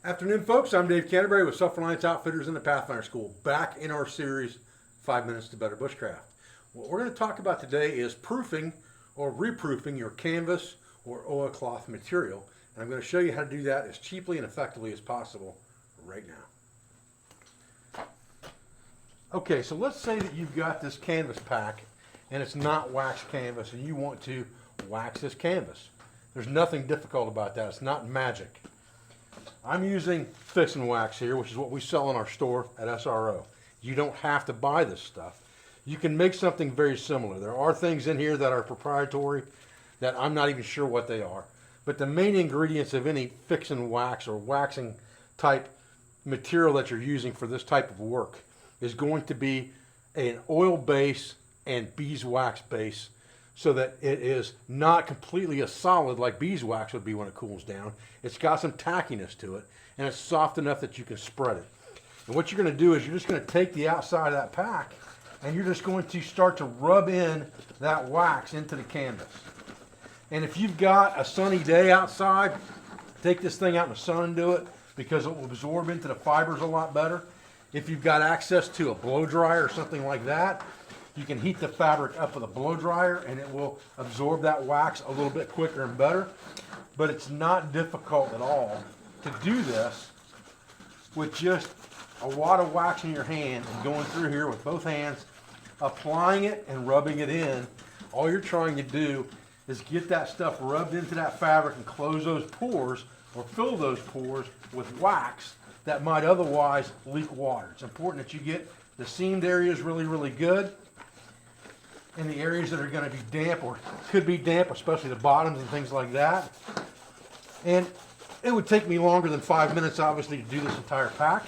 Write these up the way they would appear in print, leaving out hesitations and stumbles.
Afternoon, folks. I'm Dave Canterbury with Self-Reliance Outfitters in the Pathfinder School, back in our series, 5 Minutes to Better Bushcraft. What we're going to talk about today is proofing or reproofing your canvas or oilcloth material. And I'm going to show you how to do that as cheaply and effectively as possible right now. Okay, so let's say that you've got this canvas pack and it's not waxed canvas and you want to wax this canvas. There's nothing difficult about that. It's not magic. I'm using Fix and Wax here, which is what we sell in our store at SRO. You don't have to buy this stuff. You can make something very similar. There are things in here that are proprietary that I'm not even sure what they are. But the main ingredients of any Fix and Wax or waxing type material that you're using for this type of work is going to be an oil base and beeswax base, so that it is not completely a solid like beeswax would be when it cools down. It's got some tackiness to it, and it's soft enough that you can spread it. And what you're going to do is you're just going to take the outside of that pack and you're just going to start to rub in that wax into the canvas. And if you've got a sunny day outside, take this thing out in the sun and do it, because it will absorb into the fibers a lot better. If you've got access to a blow dryer or something like that, you can heat the fabric up with a blow dryer and it will absorb that wax a little bit quicker and better. But it's not difficult at all to do this with just a wad of wax in your hand and going through here with both hands, applying it and rubbing it in. All you're trying to do is get that stuff rubbed into that fabric and close those pores or fill those pores with wax that might otherwise leak water. It's important that you get the seamed areas really, really good, and the areas that are going to be damp or could be damp, especially the bottoms and things like that. And it would take me longer than 5 minutes, obviously, to do this entire pack,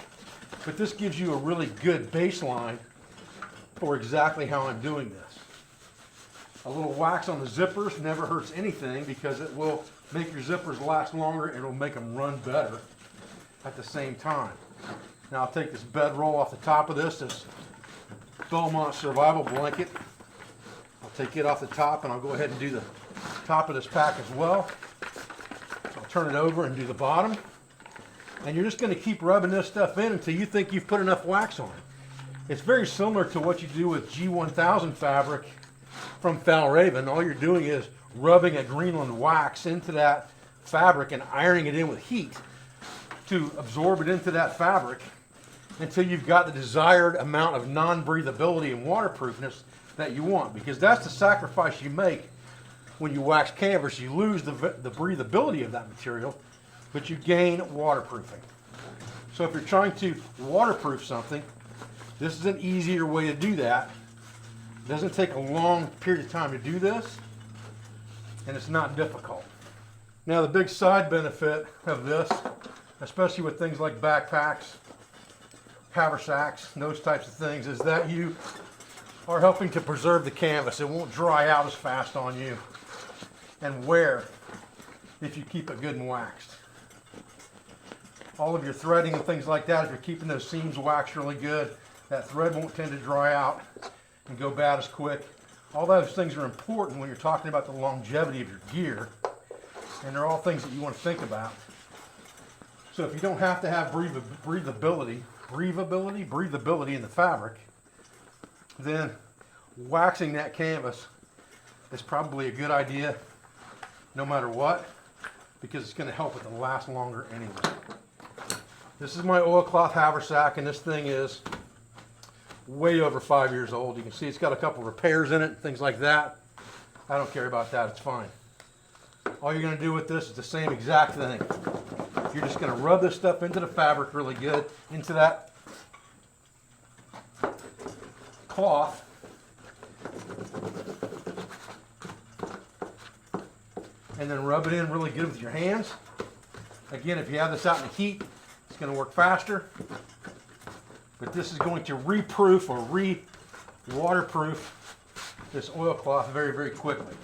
but this gives you a really good baseline for exactly how I'm doing this. A little wax on the zippers never hurts anything, because it will make your zippers last longer and it'll make them run better at the same time. Now I'll take this bedroll off the top of this Belmont survival blanket. I'll take it off the top and I'll go ahead and do the top of this pack as well. So I'll turn it over and do the bottom. And you're just going to keep rubbing this stuff in until you think you've put enough wax on it. It's very similar to what you do with G1000 fabric from Falraven. All you're doing is rubbing a Greenland wax into that fabric and ironing it in with heat to absorb it into that fabric until you've got the desired amount of non-breathability and waterproofness that you want, because that's the sacrifice you make when you wax canvas. You lose the breathability of that material, but you gain waterproofing. So if you're trying to waterproof something, this is an easier way to do that. It doesn't take a long period of time to do this, and it's not difficult. Now the big side benefit of this, especially with things like backpacks, haversacks, and those types of things, is that you are helping to preserve the canvas. It won't dry out as fast on you and wear if you keep it good and waxed. All of your threading and things like that, if you're keeping those seams waxed really good, that thread won't tend to dry out and go bad as quick. All those things are important when you're talking about the longevity of your gear, and they're all things that you want to think about. So if you don't have to have breathability in the fabric, then waxing that canvas is probably a good idea no matter what, because it's going to help it to last longer anyway. This is my oilcloth haversack, and this thing is way over 5 years old. You can see it's got a couple repairs in it, things like that. I don't care about that, it's fine. All you're going to do with this is the same exact thing. You're just going to rub this stuff into the fabric really good, into that cloth. And then rub it in really good with your hands. Again, if you have this out in the heat, it's going to work faster. But this is going to reproof or re-waterproof this oilcloth very, very quickly.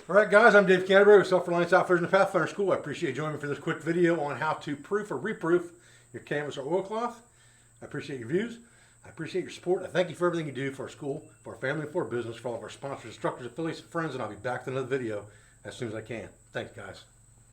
All right, guys, I'm Dave Canterbury with Self-Reliance Outfitters in the Pathfinder School. I appreciate you joining me for this quick video on how to proof or reproof your canvas or oilcloth. I appreciate your views. I appreciate your support. I thank you for everything you do for our school, for our family, for our business, for all of our sponsors, instructors, affiliates, and friends, and I'll be back with another video as soon as I can. Thanks, guys.